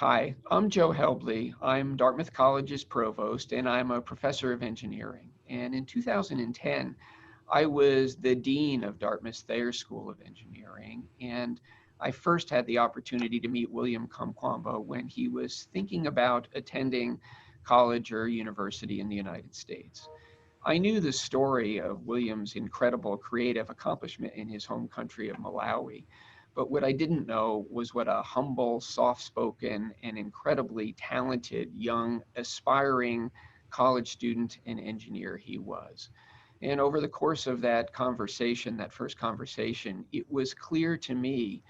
Hi, I'm Joe Helble. I'm Dartmouth College's provost, and I'm a professor of engineering. And in 2010, I was the dean of Dartmouth's Thayer School of Engineering. And I first had the opportunity to meet William Kamkwamba when he was thinking about attending college or university in the United States. I knew the story of William's incredible creative accomplishment in his home country of Malawi. But what I didn't know was what a humble, soft-spoken, and incredibly talented young, aspiring college student and engineer he was. And over the course of that conversation, that first conversation, it was clear to me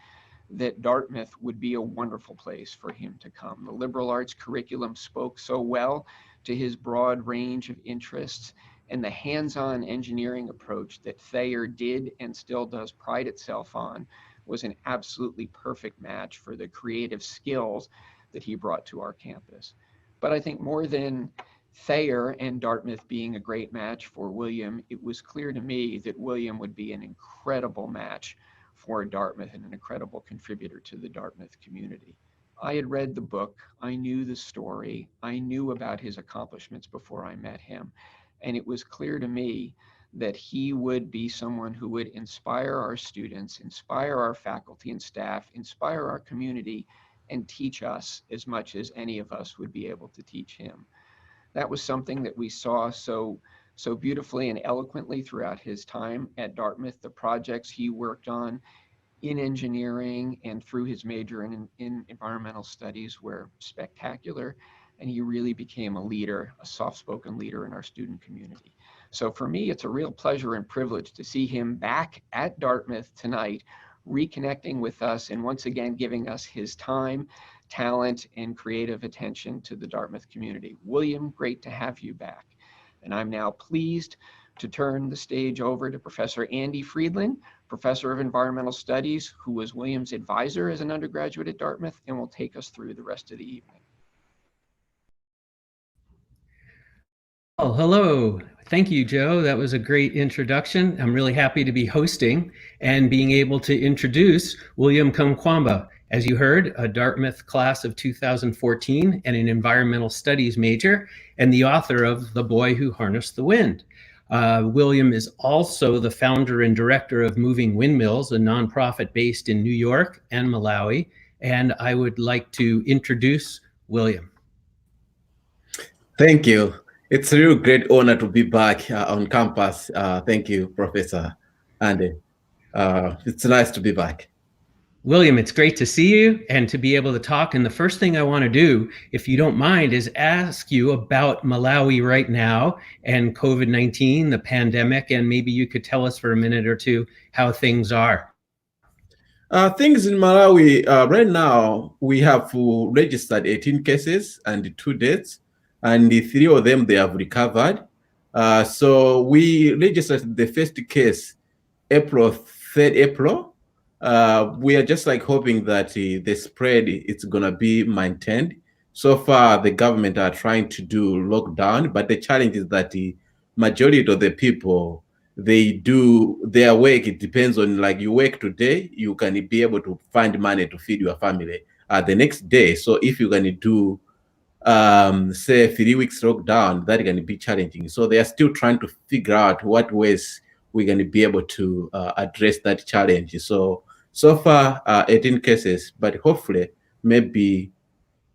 that Dartmouth would be a wonderful place for him to come. The liberal arts curriculum spoke so well to his broad range of interests, and the hands-on engineering approach that Thayer did and still does pride itself on was an absolutely perfect match for the creative skills that he brought to our campus. But I think more than Thayer and Dartmouth being a great match for William, it was clear to me that William would be an incredible match for Dartmouth and an incredible contributor to the Dartmouth community. I had read the book, I knew the story, I knew about his accomplishments before I met him, and it was clear to me that he would be someone who would inspire our students, inspire our faculty and staff, inspire our community, and teach us as much as any of us would be able to teach him. That was something that we saw so beautifully and eloquently throughout his time at Dartmouth. The projects he worked on in engineering and through his major in environmental studies were spectacular, and he really became a leader, a soft-spoken leader in our student community. So for me, it's a real pleasure and privilege to see him back at Dartmouth tonight, reconnecting with us and once again giving us his time, talent, and creative attention to the Dartmouth community. William, great to have you back. And I'm now pleased to turn the stage over to Professor Andy Friedland, Professor of Environmental Studies, who was William's advisor as an undergraduate at Dartmouth and will take us through the rest of the evening. Oh, hello. Thank you, Joe. That was a great introduction. I'm really happy to be hosting and being able to introduce William Kamkwamba. As you heard, a Dartmouth class of 2014 and an environmental studies major, and the author of The Boy Who Harnessed the Wind. William is also the founder and director of Moving Windmills, a nonprofit based in New York and Malawi. And I would like to introduce William. Thank you. It's a real great honor to be back on campus. Thank you, Professor Andy. It's nice to be back. William, it's great to see you and to be able to talk. And the first thing I want to do, if you don't mind, is ask you about Malawi right now and COVID-19, the pandemic, and maybe you could tell us for a minute or two how things are. Things in Malawi, right now, we have registered 18 cases and 2 deaths, and 3 of them, they have recovered. So we registered the first case April 3rd April. We are just like hoping that the spread it's gonna be maintained. So far, the government are trying to do lockdown, but the challenge is that the majority of the people, they do their work. It depends on, like, you work today, you can be able to find money to feed your family the next day. So if you're gonna do say 3 weeks lockdown, that can be challenging. So they are still trying to figure out what ways we're going to be able to address that challenge. So far 18 cases, but hopefully maybe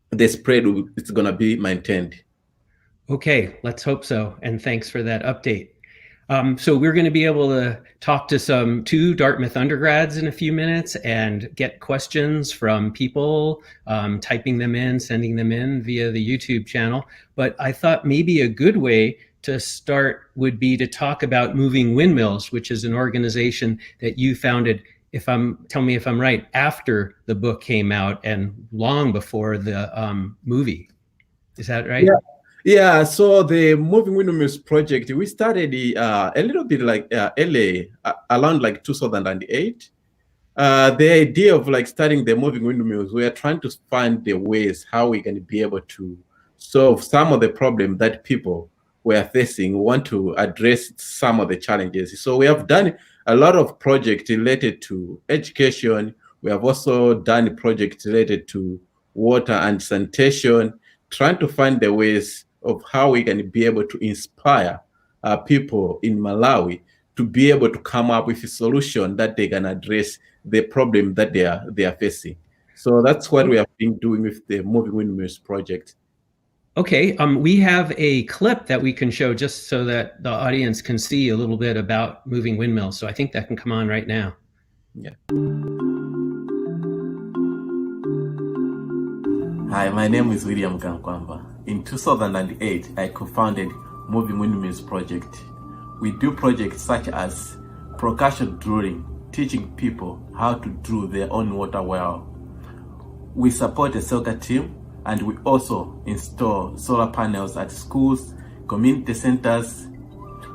the spread is going to be maintained. Okay, let's hope so. And thanks for that update. So we're going to be able to talk to 2 Dartmouth undergrads in a few minutes and get questions from people, typing them in, sending them in via the YouTube channel. But I thought maybe a good way to start would be to talk about Moving Windmills, which is an organization that you founded, tell me if I'm right, after the book came out and long before the movie. Is that right? Yeah. Yeah, so the Moving Windmills project, we started a little bit like early, around like 2008. The idea of like starting the Moving Windmills, we are trying to find the ways how we can be able to solve some of the problems that people were facing. We want to address some of the challenges. So we have done a lot of projects related to education. We have also done projects related to water and sanitation, trying to find the ways of how we can be able to inspire people in Malawi to be able to come up with a solution that they can address the problem that they are facing. So that's what we have been doing with the Moving Windmills project. Okay, we have a clip that we can show just so that the audience can see a little bit about moving windmills. So I think that can come on right now. Yeah. Hi, my name is William Kamkwamba. In 2008, I co-founded Moving Windmills project. We do projects such as percussion drilling, teaching people how to drill their own water well. We support a soccer team, and we also install solar panels at schools, community centers.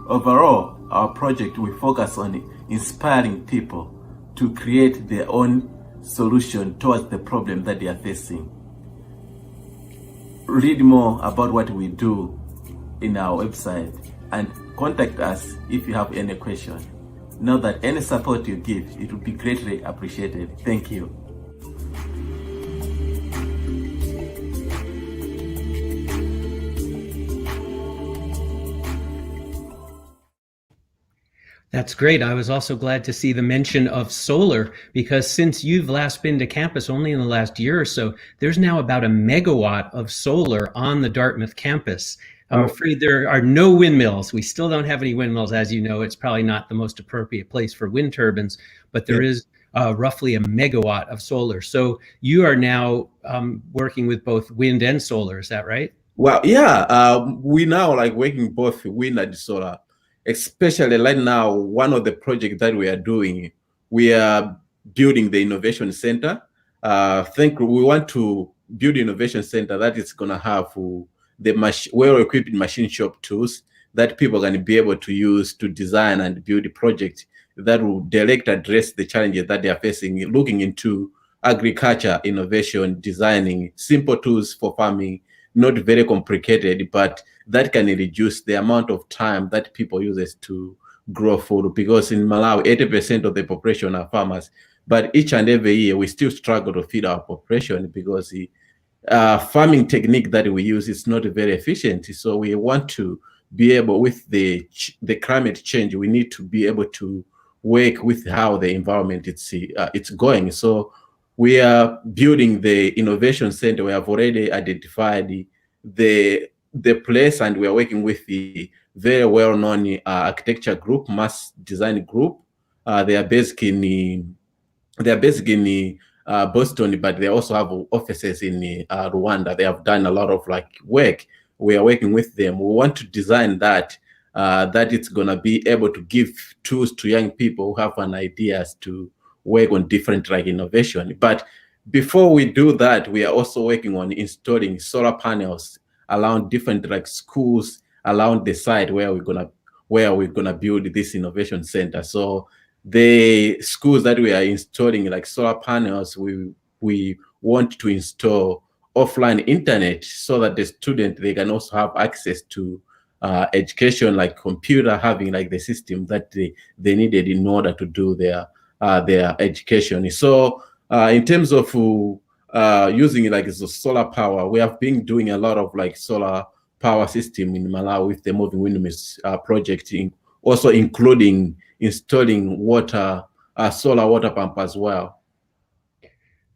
Overall, our project will focus on inspiring people to create their own solution towards the problem that they are facing. Read more about what we do in our website and contact us if you have any question. Know that any support you give, it will be greatly appreciated. Thank you. That's great. I was also glad to see the mention of solar, because since you've last been to campus only in the last year or so, there's now about 1 megawatt of solar on the Dartmouth campus. I'm afraid there are no windmills. We still don't have any windmills. As you know, it's probably not the most appropriate place for wind turbines, but there is roughly 1 megawatt of solar. So you are now working with both wind and solar, is that right? Well, yeah, we now like working both wind and solar. Especially right now, one of the projects that we are doing, we are building the innovation center. We want to build innovation center that is going to have the well-equipped machine shop tools that people can be able to use to design and build a project that will directly address the challenges that they are facing, looking into agriculture, innovation, designing simple tools for farming, not very complicated, but that can reduce the amount of time that people use to grow food. Because in Malawi, 80% of the population are farmers, but each and every year we still struggle to feed our population because the farming technique that we use is not very efficient. So we want to be able, with the climate change, we need to be able to work with how the environment it's going. So we are building the innovation center. We have already identified the place, and we are working with the very well-known architecture group, Mass Design Group. They are based in Boston, but they also have offices in Rwanda. They have done a lot of work. We are working with them. We want to design that it's gonna be able to give tools to young people who have an ideas to work on different innovation. But before we do that, we are also working on installing solar panels around different schools around the site where we're gonna build this innovation center. So the schools that we are installing solar panels, we want to install offline internet so that the student, they can also have access to education, like computer, having the system that they needed in order to do their education. So in terms of using the solar power, we have been doing a lot of solar power system in Malawi with the Moving Windmills project, also including installing solar water pump as well.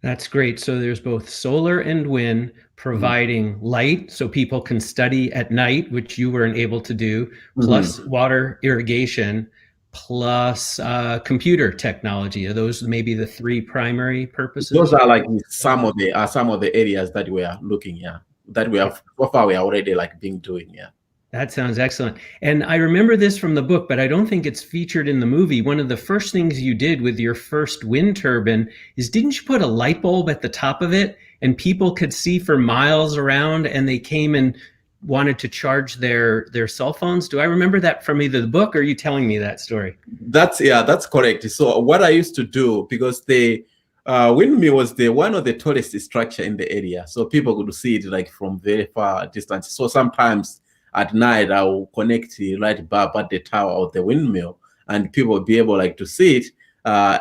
That's great. So there's both solar and wind providing light so people can study at night, which you weren't able to do, plus water irrigation, plus computer technology. Are those maybe the three primary purposes? Those are some of the areas that we are looking at, that we have so far we are already been doing. Yeah. That sounds excellent. And I remember this from the book, but I don't think it's featured in the movie. One of the first things you did with your first wind turbine is, didn't you put a light bulb at the top of it and people could see for miles around, and they came and wanted to charge their cell phones? Do I remember that from either the book, or are you telling me that story? That's correct. So what I used to do, because the windmill was one of the tallest structure in the area, so people could see it from very far distance. So sometimes at night, I will connect the light bulb at the tower of the windmill, and people will be able to see it.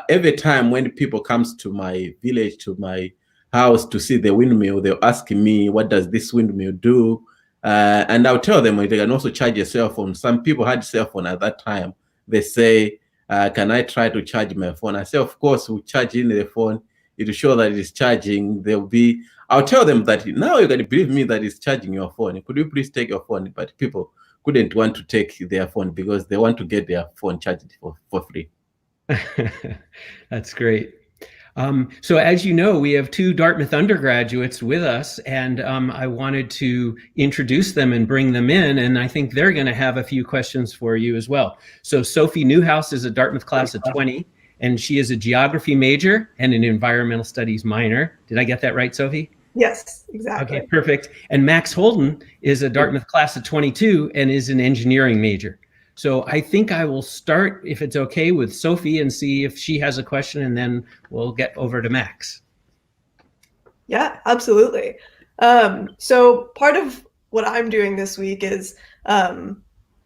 Every time when people comes to my village, to my house to see the windmill, they'll ask me, what does this windmill do? And I'll tell them they can also charge a cell phone. Some people had cell phone at that time. They say, can I try to charge my phone? I say, of course, we'll charge in the phone. It'll show that it's charging. I'll tell them that now you can believe me that it's charging your phone. Could you please take your phone? But people couldn't want to take their phone because they want to get their phone charged for free. That's great. So as you know, we have two Dartmouth undergraduates with us, and I wanted to introduce them and bring them in, and I think they're going to have a few questions for you as well. So Sophie Newhouse is a Dartmouth class of 20, and she is a geography major and an environmental studies minor. Did I get that right, Sophie? Yes, exactly. Okay, perfect. And Max Holden is a Dartmouth class of 22 and is an engineering major. So I think I will start, if it's okay, with Sophie and see if she has a question, and then we'll get over to Max. Yeah, absolutely. So part of what I'm doing this week is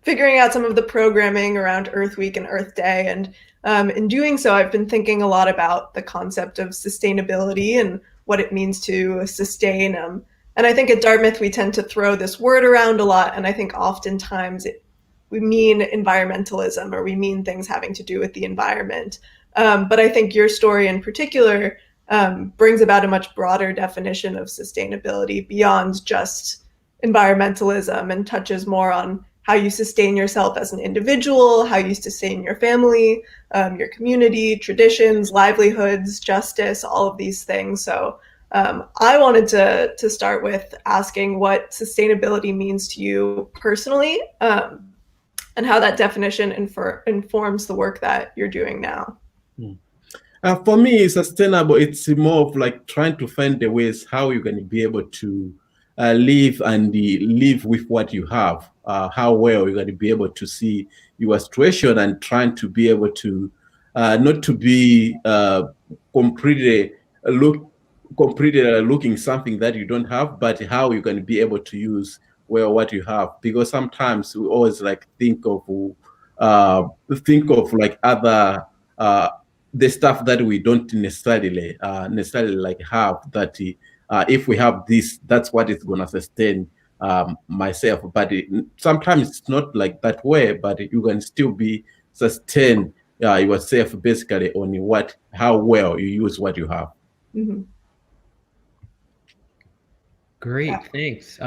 figuring out some of the programming around Earth Week and Earth Day. And in doing so, I've been thinking a lot about the concept of sustainability and what it means to sustain. And I think at Dartmouth, we tend to throw this word around a lot. And I think oftentimes we mean environmentalism, or we mean things having to do with the environment. But I think your story in particular brings about a much broader definition of sustainability beyond just environmentalism, and touches more on how you sustain yourself as an individual, how you sustain your family, your community, traditions, livelihoods, justice, all of these things. So I wanted to start with asking what sustainability means to you personally, and how that definition informs the work that you're doing now. For me, sustainable, it's more of like trying to find the ways how you're going to be able to live and live with what you have, how well you're going to be able to see your situation, and trying to be able to not to be completely looking something that you don't have, but how you're going to be able to use what you have. Because sometimes we always like think of like other the stuff that we don't necessarily like have, that if we have this, that's what is going to sustain myself. But sometimes it's not like that way, but you can still be sustain yourself basically on how well you use what you have. Mm-hmm. Great, thanks.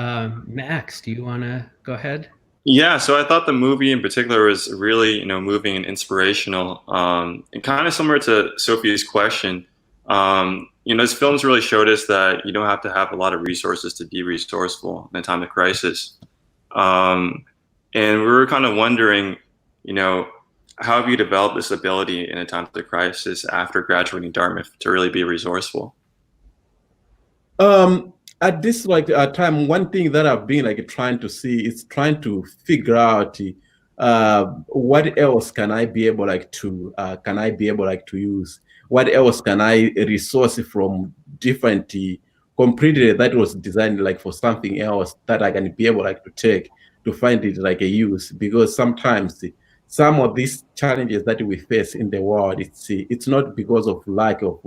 Max, do you want to go ahead? Yeah, so I thought the movie in particular was really, moving and inspirational, and kind of similar to Sophie's question. This film's really showed us that you don't have to have a lot of resources to be resourceful in a time of crisis. And we were kind of wondering, how have you developed this ability in a time of crisis after graduating Dartmouth to really be resourceful? At this time, one thing that I've been trying to see is trying to figure out what else can I be able to use? What else can I resource from different completely that was designed for something else that I can be able to take to find it a use? Because sometimes some of these challenges that we face in the world, it's not because of lack of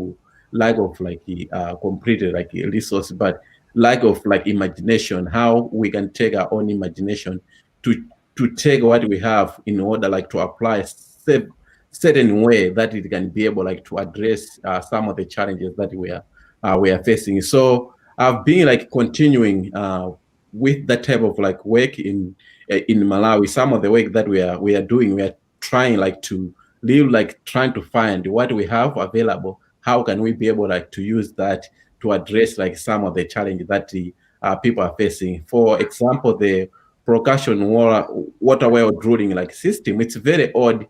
completely resource, but lack of imagination, how we can take our own imagination to take what we have in order to apply certain way that it can be able to address some of the challenges that we are facing. So I've been continuing with that type of work in Malawi. Some of the work that we are doing, we are trying to live trying to find what we have available. How can we be able to use that to address some of the challenges that people are facing? For example, the percussion water well drilling system, it's a very odd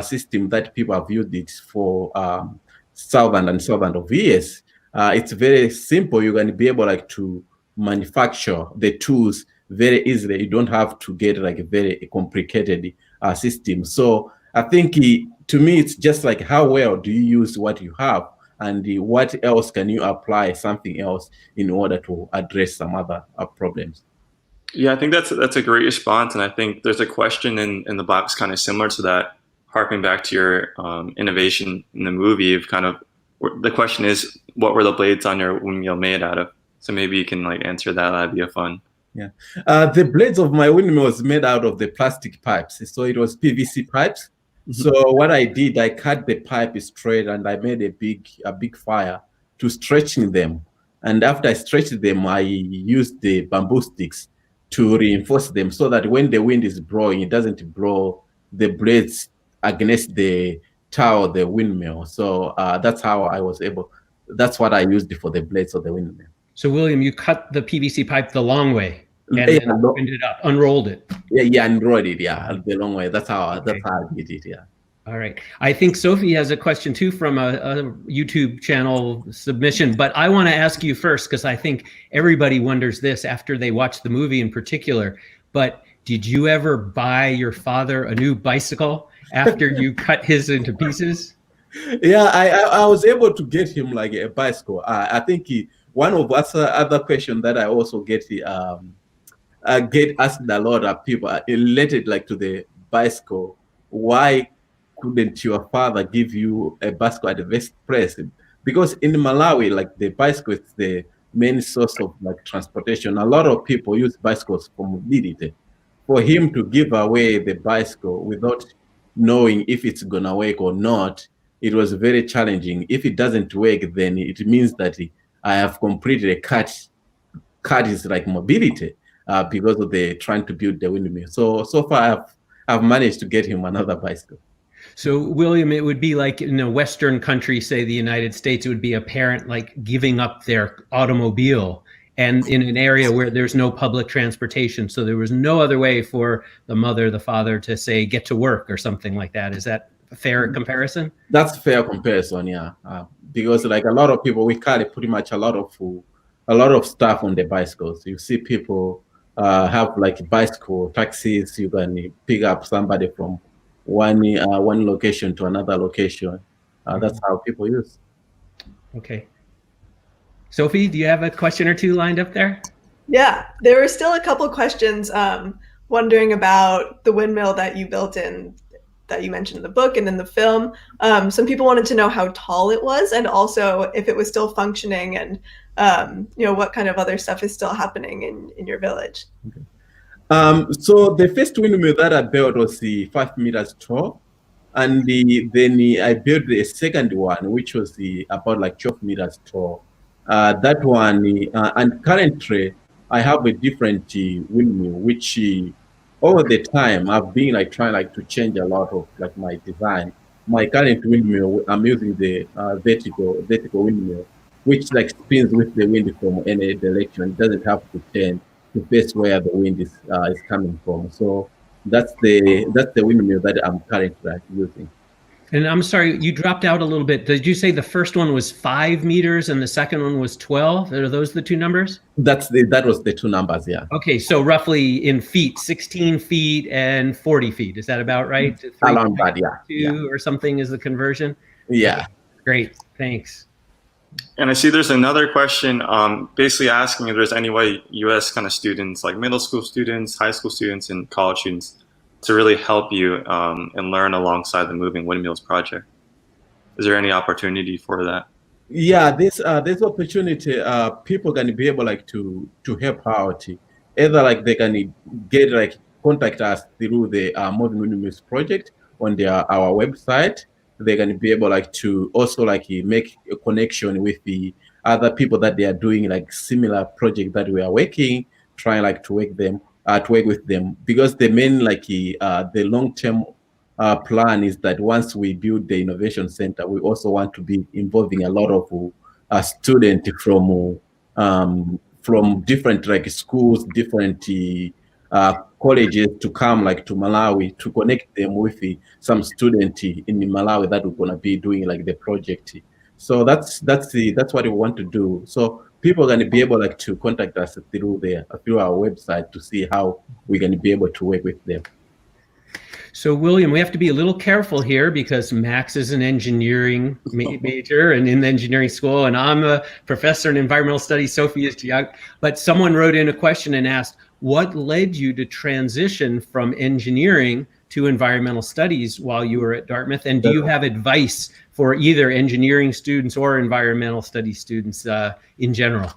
system that people have used it for southern of years. It's very simple. You're going to be able to manufacture the tools very easily. You don't have to get a very complicated system. So I think to me, it's just how well do you use what you have, and what else can you apply something else in order to address some other problems? Yeah, I think that's a great response. And I think there's a question in the box kind of similar to that, harking back to your innovation in the movie of kind of the question is, what were the blades on your windmill made out of? So maybe you can like answer that. That'd be a fun. Yeah, the blades of my windmill was made out of the plastic pipes. So it was PVC pipes. So what I did, I cut the pipe straight and I made a big fire to stretching them. And after I stretched them, I used the bamboo sticks to reinforce them so that when the wind is blowing, it doesn't blow the blades against the tower of the windmill. So that's how I was able, that's what I used for the blades of the windmill. So William, you cut the PVC pipe the long way and then opened it up, unrolled it. Yeah, unrolled it, the long way. That's how I did it, yeah. All right. I think Sophie has a question too from a YouTube channel submission, but I want to ask you first because I think everybody wonders this after they watch the movie in particular. But did you ever buy your father a new bicycle after you cut his into pieces? Yeah, I was able to get him like a bicycle. I think one of other questions that I also get asked a lot of people related like to the bicycle. Why couldn't your father give you a bicycle at the best price? Because in Malawi, like the bicycle is the main source of like transportation. A lot of people use bicycles for mobility. For him to give away the bicycle without knowing if it's gonna work or not, it was very challenging. If it doesn't work, then it means that I have completed a cut is like mobility because of the trying to build the windmill. So far I've managed to get him another bicycle. So William, it would be like in a Western country, say the United States, it would be a parent like giving up their automobile and in an area where there's no public transportation. So there was no other way for the mother, the father to say, get to work or something like that. Is that a fair comparison? That's a fair comparison, yeah. Because like a lot of people, we carry pretty much a lot of stuff on the bicycles. You see people have like bicycle taxis. You can pick up somebody from one location to another location. That's how people use. Okay. Sophie, do you have a question or two lined up there? Yeah, there were still a couple questions wondering about the windmill that you built that you mentioned in the book and in the film. Some people wanted to know how tall it was and also if it was still functioning and what kind of other stuff is still happening in your village. Okay. So the first windmill that I built was 5 meters tall, and then I built a second one, which was about like 12 meters tall. That one, and currently I have a different windmill, which over the time I've been like trying like to change a lot of like my design. My current windmill, I'm using the vertical windmill, which like spins with the wind from any direction. It doesn't have to turn to face where the wind is coming from. So that's the windmill that I'm currently using. And I'm sorry, you dropped out a little bit. Did you say the first one was 5 meters and the second one was 12? Are those the two numbers? That was the two numbers, yeah. Okay, so roughly in feet, 16 feet and 40 feet. Is that about right? Around that, yeah. Or something is the conversion? Yeah. Great, thanks. And I see there's another question basically asking if there's any way U.S. kind of students, like middle school students, high school students, and college students, to really help you and learn alongside the Moving Windmills project. Is there any opportunity for that? Yeah, there's opportunity. People can be able like to help out. Either like they can get like contact us through the Moving Windmills project on our website. They can be able like to also like make a connection with the other people that they are doing like similar project that we are working, trying like to work with them, because the main like the long-term plan is that once we build the innovation center, we also want to be involving a lot of students from different like schools, different colleges to come like to Malawi to connect them with some student in Malawi that we're gonna be doing like the project. So that's what we want to do. So people are gonna be able like to contact us through our website to see how we're gonna be able to work with them. So William, we have to be a little careful here because Max is an engineering major and in the engineering school, and I'm a professor in environmental studies, Sophie is geography. But someone wrote in a question and asked, what led you to transition from engineering to environmental studies while you were at Dartmouth? And do you have advice for either engineering students or environmental studies students in general?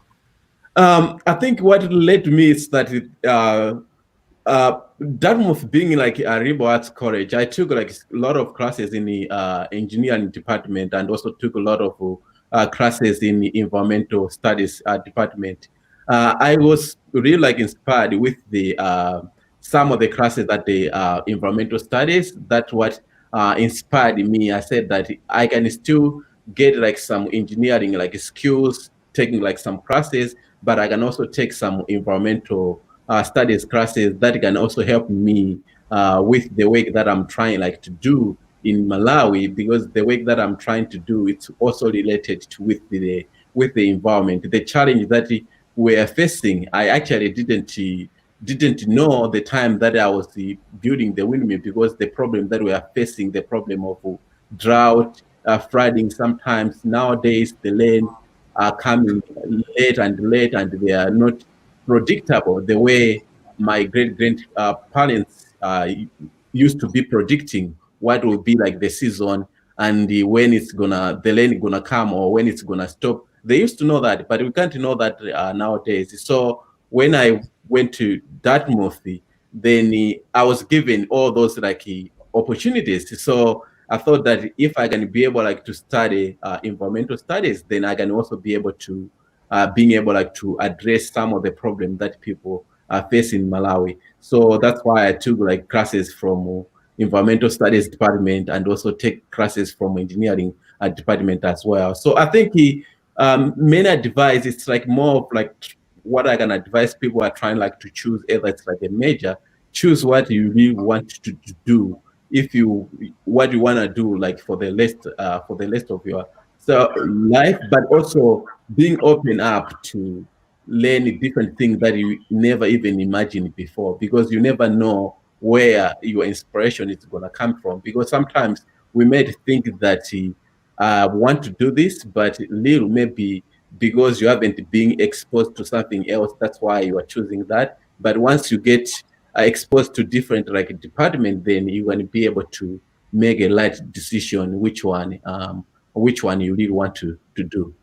I think what led me is that Dartmouth being like a liberal arts college, I took like a lot of classes in the engineering department, and also took a lot of classes in the environmental studies department. I was really like inspired with the some of the classes that the environmental studies. That's what inspired me. I said that I can still get like some engineering like skills, taking like some classes, but I can also take some environmental studies classes that can also help me with the work that I'm trying like to do in Malawi, because the work that I'm trying to do, it's also related to with the environment. The challenge that we are facing, I actually didn't know the time that I was building the windmill, because the problem that we are facing, the problem of drought, flooding. Sometimes nowadays the rain are coming late, and they are not predictable the way my great-grandparents used to be predicting what will be like the season, and when the rain gonna come, or when it's gonna stop. They used to know that, but we can't know that nowadays. So when I went to Dartmouth, then I was given all those like opportunities. So I thought that if I can be able like to study environmental studies, then I can also be able to being able like to address some of the problems that people are facing in Malawi. So that's why I took like classes from environmental studies department, and also take classes from engineering department as well. So I think main advice, it's like more of like what I can advise people are trying like to choose, either it's like a major, choose what you really want to do. If you what you want to do like for the rest of your life, but also being open up to learn different things that you never even imagined before, because you never know where your inspiration is going to come from. Because sometimes we may think that want to do this, but little maybe because you haven't been exposed to something else, that's why you are choosing that. But once you get exposed to different like department, then you're going to be able to make a right decision which one you really want to do.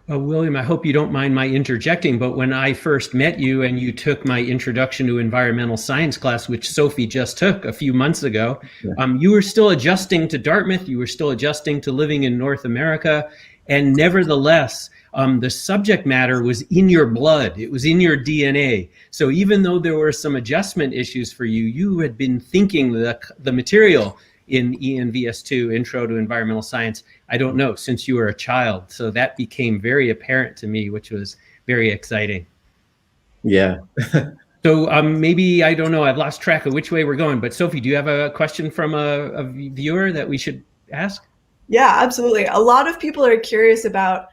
William, I hope you don't mind my interjecting, but when I first met you and you took my Introduction to Environmental Science class, which Sophie just took a few months ago, you were still adjusting to Dartmouth, you were still adjusting to living in North America, and nevertheless, the subject matter was in your blood, it was in your DNA. So even though there were some adjustment issues for you, you had been thinking the material in ENVS2, Intro to Environmental Science, I don't know, since you were a child. So that became very apparent to me, which was very exciting. Yeah. So maybe, I don't know, I've lost track of which way we're going, but Sophie, do you have a question from a viewer that we should ask? Yeah, absolutely. A lot of people are curious about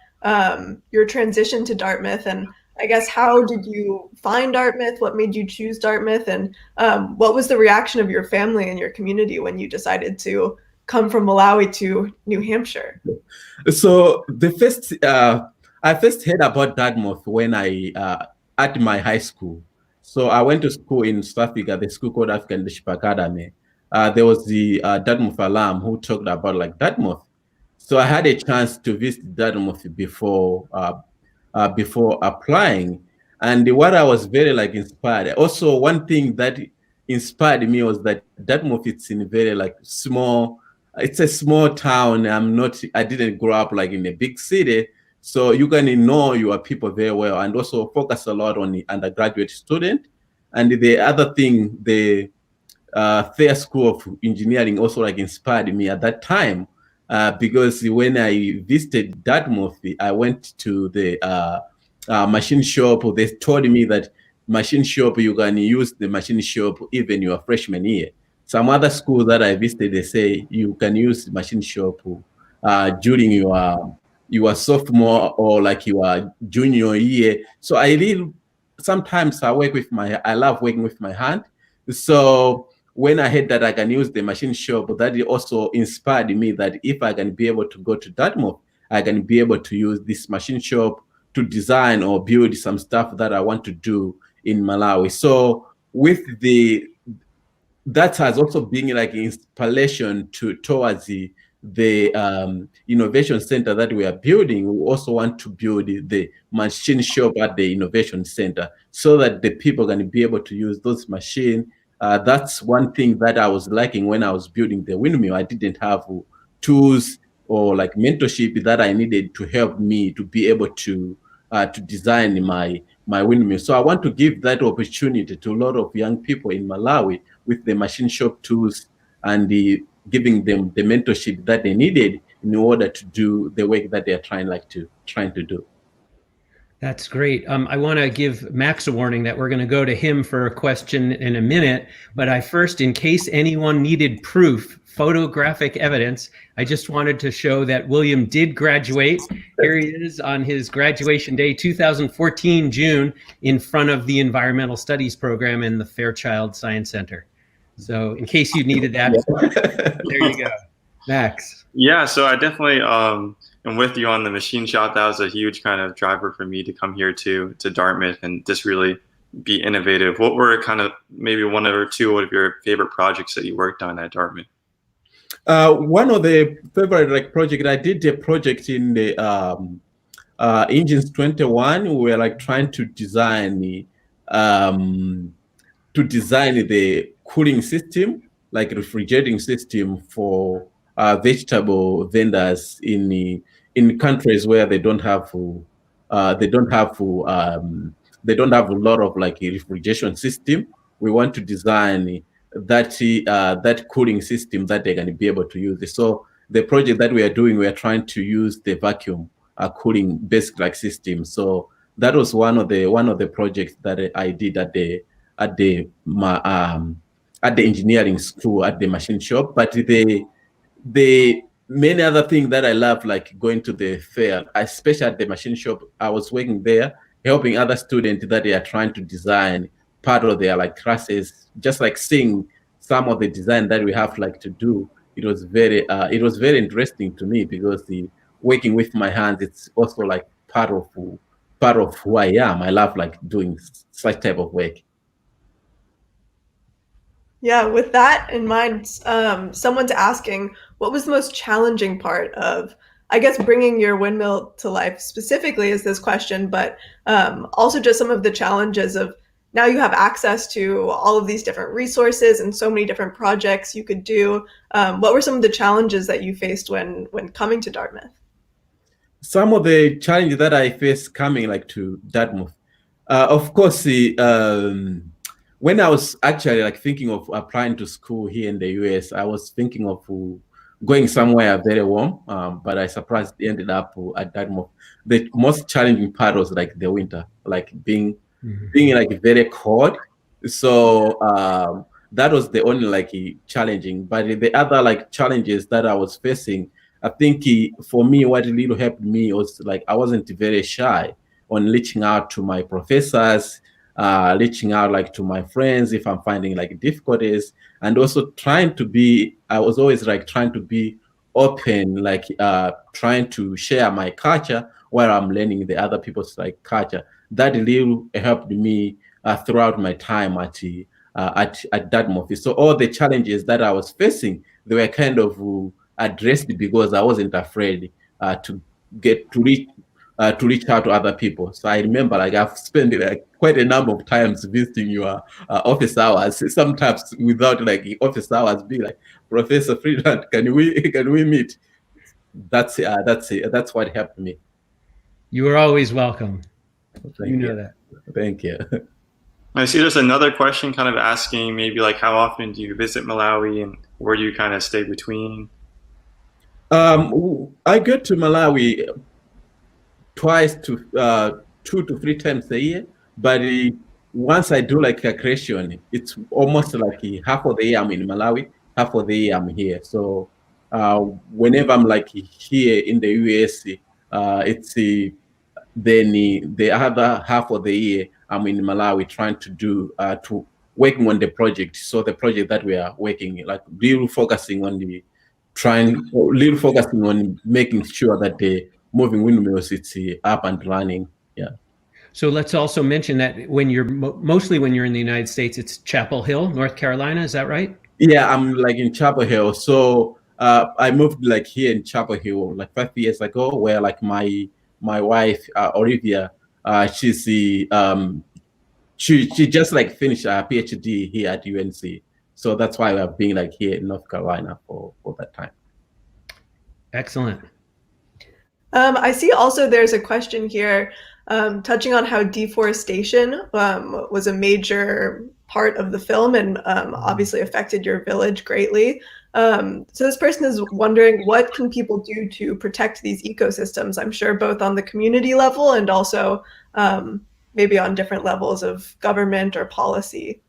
your transition to Dartmouth, and I guess how did you find Dartmouth? What made you choose Dartmouth? And what was the reaction of your family and your community when you decided to come from Malawi to New Hampshire? So I first heard about Dartmouth when I at my high school. So I went to school in South Africa, the school called African Leadership Academy. There was the Dartmouth alum who talked about like Dartmouth. So I had a chance to visit Dartmouth before applying, and what I was very like inspired. Also, one thing that inspired me was that Dartmouth, it's in very like small. It's a small town. I didn't grow up like in a big city, so you can know your people very well, and also focus a lot on the undergraduate student. And the other thing, the Thayer School of Engineering also like inspired me at that time. Because when I visited Dartmouth, I went to the machine shop. They told me that machine shop, you can use the machine shop even your freshman year. Some other schools that I visited, they say you can use machine shop during your sophomore or like your junior year. So sometimes I love working with my hand. So when I heard that I can use the machine shop, that also inspired me that if I can be able to go to Dartmouth, I can be able to use this machine shop to design or build some stuff that I want to do in Malawi. So with the that has also been like inspiration towards the innovation center that we are building. We also want to build the machine shop at the innovation center so that the people can be able to use those machines. That's one thing that I was lacking when I was building the windmill. I didn't have tools or like mentorship that I needed to help me to be able to design my windmill. So I want to give that opportunity to a lot of young people in Malawi with the machine shop tools and giving them the mentorship that they needed in order to do the work that they're trying to do. That's great. I want to give Max a warning that we're going to go to him for a question in a minute. But I first, in case anyone needed proof, photographic evidence, I just wanted to show that William did graduate. Here he is on his graduation day, 2014, June, in front of the Environmental Studies program in the Fairchild Science Center. So in case you needed that, there you go. Max. Yeah, so I definitely am with you on the machine shop. That was a huge kind of driver for me to come here to Dartmouth and just really be innovative. What were kind of maybe one or two of your favorite projects that you worked on at Dartmouth? One of the favorite project, I did a project in the Engines 21. We were like trying to design the cooling system, like refrigerating system for vegetable vendors in countries where they don't have a lot of like a refrigeration system. We want to design that cooling system that they're going to be able to use. So the project that we are doing, we are trying to use the vacuum cooling basic like system. So that was one of the projects that I did at the engineering school, at the machine shop. But the many other things that I love, like going to the fair, especially at the machine shop, I was working there, helping other students that they are trying to design part of their like classes, just like seeing some of the design that we have like to do. It was very interesting to me because the working with my hands, it's also like part of who I am. I love like doing such type of work. Yeah, with that in mind, someone's asking, what was the most challenging part of, I guess, bringing your windmill to life specifically is this question, but also just some of the challenges of now you have access to all of these different resources and so many different projects you could do. What were some of the challenges that you faced when coming to Dartmouth? Some of the challenges that I faced coming like to Dartmouth, of course, when I was actually like thinking of applying to school here in the US, I was thinking of going somewhere very warm, but I surprised ended up at Dartmouth. The most challenging part was like the winter, like being like very cold. So that was the only like challenging. But the other like challenges that I was facing, I think for me, what really helped me was like I wasn't very shy on reaching out to my professors, reaching out like to my friends if I'm finding like difficulties, and also I was always like trying to be open, like trying to share my culture while I'm learning the other people's like culture. That really helped me throughout my time at Dartmouth. So all the challenges that I was facing, they were kind of addressed because I wasn't afraid to reach out to other people. So I remember like I've spent like quite a number of times visiting your office hours, sometimes without like office hours, be like, Professor Friedland, can we meet? That's what helped me. You are always welcome. You know that. Thank you. I see there's another question kind of asking maybe like how often do you visit Malawi and where do you kind of stay between? I go to Malawi twice to 2 to 3 times a year, but once I do like a creation, it's almost like half of the year I'm in Malawi, half of the year I'm here. So whenever I'm like here in the US, it's then the other half of the year I'm in Malawi trying to working on the project. So the project that we are working, like really focusing on making sure that the moving windmills it's up and running. Yeah. So let's also mention that when you're mostly when you're in the United States, it's Chapel Hill, North Carolina. Is that right? Yeah, I'm like in Chapel Hill. So I moved like here in Chapel Hill like 5 years ago, where like my wife Olivia, she's the she just like finished her PhD here at UNC. So that's why I've been like here in North Carolina for that time. Excellent. I see also there's a question here touching on how deforestation was a major part of the film and obviously affected your village greatly. So this person is wondering, what can people do to protect these ecosystems? I'm sure both on the community level and also maybe on different levels of government or policy.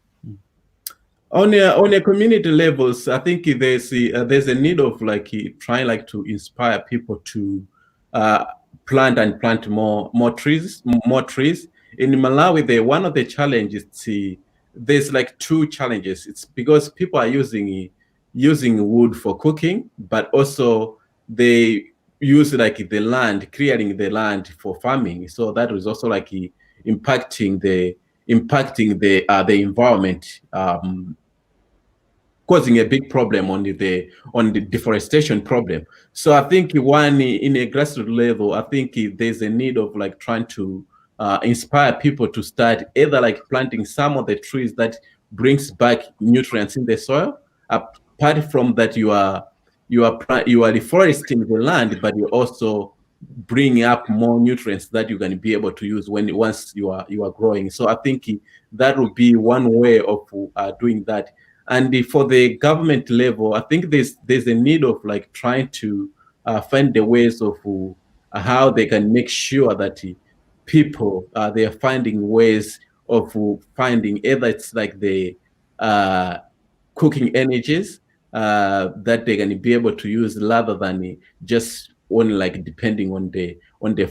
On a community levels, I think there's a need of like trying like to inspire people to plant more trees. In Malawi, one of the challenges, there's like two challenges. It's because people are using wood for cooking, but also they use like the land, clearing the land for farming. So that is also like impacting the environment, causing a big problem on the deforestation problem. So I think one in a grassroots level, I think there's a need of like trying to inspire people to start either like planting some of the trees that brings back nutrients in the soil. Apart from that, you are deforesting the land, but you also bring up more nutrients that you're going to be able to use once you are growing. So I think that would be one way of doing that. And for the government level, I think there's a need of like trying to find the ways of how they can make sure that people they are finding ways of finding either it's like the cooking energies that they're going to be able to use rather than just only like depending on the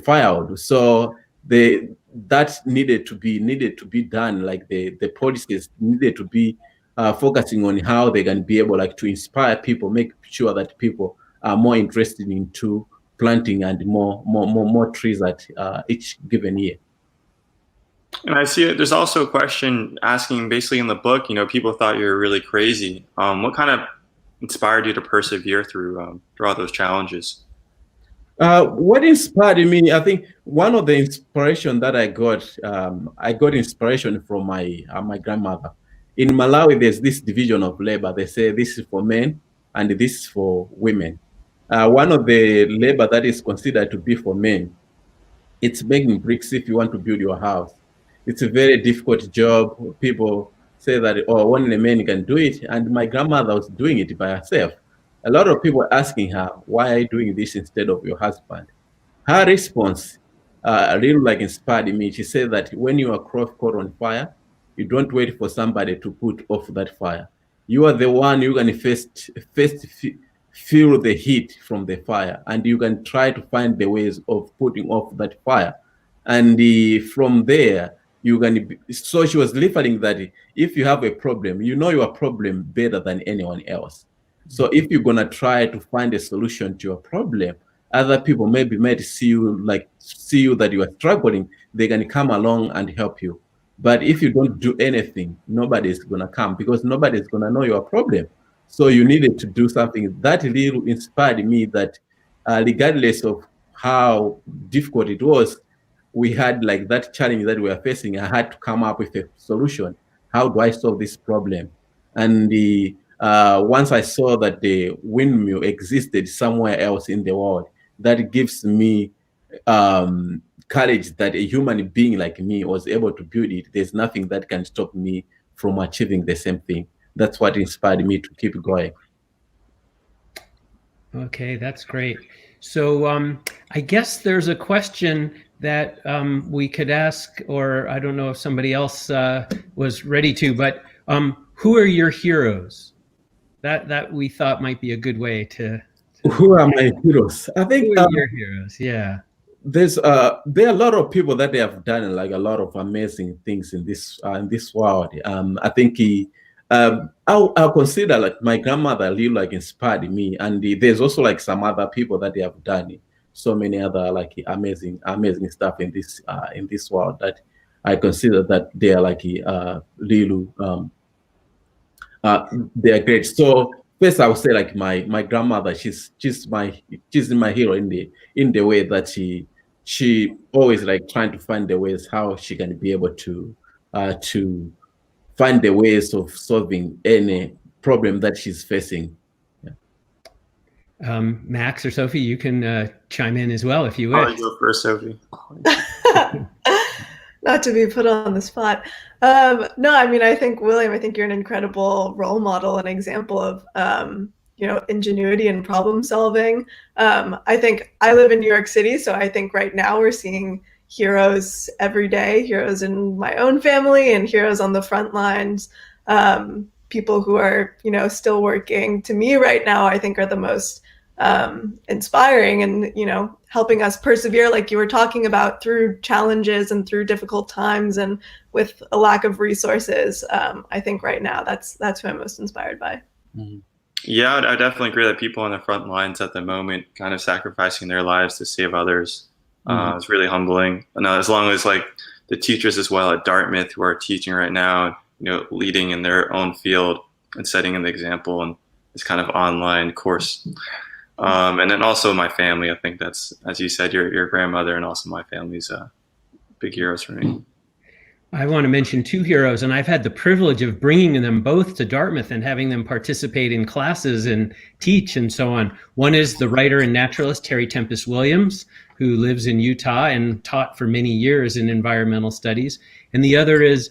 firewood. So that needed to be done. Like the policies needed to be focusing on how they can be able like to inspire people, make sure that people are more interested into planting and more trees at each given year. And I see it. There's also a question asking, basically in the book, people thought you were really crazy. What kind of inspired you to persevere through all those challenges? What inspired me, I think one of the inspiration that I got inspiration from my grandmother. In Malawi, there's this division of labor. They say this is for men and this is for women. One of the labor that is considered to be for men, it's making bricks if you want to build your house. It's a very difficult job. People say that, oh, only men can do it. And my grandmother was doing it by herself. A lot of people asking her, why are you doing this instead of your husband? Her response really like inspired me. She said that when you are caught on fire, you don't wait for somebody to put off that fire. You are the one who can first feel the heat from the fire, and you can try to find the ways of putting off that fire. And from there, so she was referring that if you have a problem, you know your problem better than anyone else. So if you're gonna try to find a solution to your problem, other people maybe might see you that you are struggling, they're gonna come along and help you. But if you don't do anything, nobody's gonna come because nobody's gonna know your problem. So you needed to do something. That really inspired me that regardless of how difficult it was, we had like that challenge that we were facing. I had to come up with a solution. How do I solve this problem? And once I saw that the windmill existed somewhere else in the world, that gives me courage that a human being like me was able to build it. There's nothing that can stop me from achieving the same thing. That's what inspired me to keep going. Okay, that's great. So I guess there's a question that we could ask, or I don't know if somebody else was ready to, but who are your heroes? That we thought might be a good way to who are my heroes? I think who are your heroes? Yeah. There are a lot of people that they have done like a lot of amazing things in this world. I think I'll consider like my grandmother really like inspired me, and there's also like some other people that they have done so many other like amazing stuff in this world that I consider that they are like really they are great. So first I would say like my grandmother, she's my hero in the way that she always like trying to find the ways how she can be able to find the ways of solving any problem that she's facing. Max or Sophie, you can chime in as well if you wish. I'll go first, Sophie. Not to be put on the spot. No, I mean, I think, William, I think you're an incredible role model and example of, ingenuity and problem solving. I think I live in New York City, so I think right now we're seeing heroes every day, heroes in my own family and heroes on the front lines, people who are, still working. To me right now, I think are the most inspiring and, helping us persevere, like you were talking about, through challenges and through difficult times and with a lack of resources. I think right now that's who I'm most inspired by. Mm-hmm. Yeah, I definitely agree that people on the front lines at the moment kind of sacrificing their lives to save others. It's really humbling. And as long as like the teachers as well at Dartmouth who are teaching right now, leading in their own field and setting an example and this kind of online course. And then also my family, I think that's, as you said, your grandmother and also my family's big heroes for me. I want to mention two heroes, and I've had the privilege of bringing them both to Dartmouth and having them participate in classes and teach and so on. One is the writer and naturalist Terry Tempest Williams, who lives in Utah and taught for many years in environmental studies. And the other is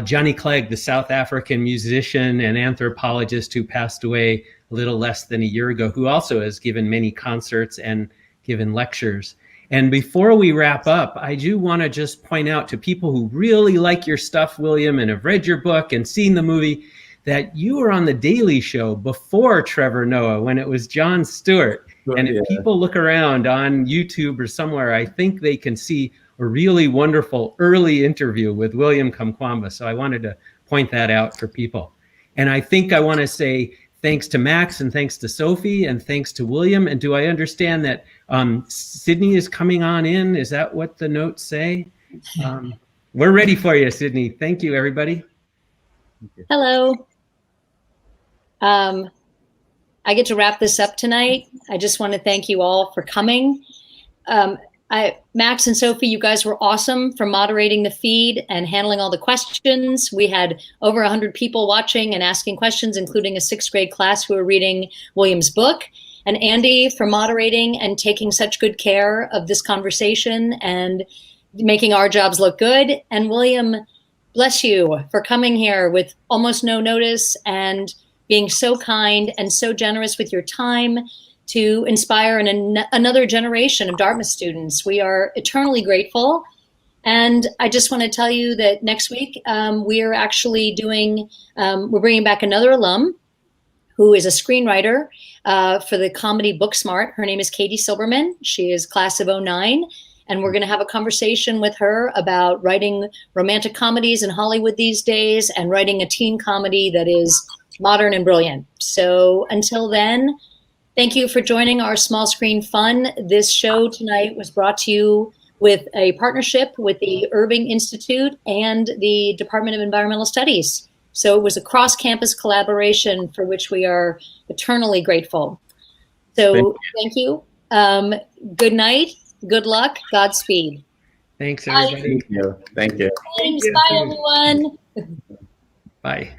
Johnny Clegg, the South African musician and anthropologist who passed away a little less than a year ago, who also has given many concerts and given lectures. And before we wrap up, I do want to just point out to people who really like your stuff, William, and have read your book and seen the movie, that you were on The Daily Show before Trevor Noah, when it was Jon Stewart. And if people look around on YouTube or somewhere, I think they can see a really wonderful early interview with William Kamkwamba. So I wanted to point that out for people. And I think I want to say thanks to Max and thanks to Sophie and thanks to William. And do I understand that Sydney is coming on in? Is that what the notes say? We're ready for you, Sydney. Thank you, everybody. Hello. I get to wrap this up tonight. I just want to thank you all for coming. Max and Sophie, you guys were awesome for moderating the feed and handling all the questions. We had over 100 people watching and asking questions, including a 6th grade class who were reading William's book. And Andy for moderating and taking such good care of this conversation and making our jobs look good. And William, bless you for coming here with almost no notice and being so kind and so generous with your time to inspire another generation of Dartmouth students. We are eternally grateful. And I just want to tell you that next week we are actually we're bringing back another alum who is a screenwriter for the comedy Booksmart. Her name is Katie Silberman. She is class of 09. And we're going to have a conversation with her about writing romantic comedies in Hollywood these days and writing a teen comedy that is modern and brilliant. So until then, thank you for joining our Small Screen Fun. This show tonight was brought to you with a partnership with the Irving Institute and the Department of Environmental Studies. So it was a cross-campus collaboration for which we are eternally grateful. So thank you. Good night. Good luck. Godspeed. Thanks, everybody. Thank you. Thank you. Thanks. Bye, everyone. Bye.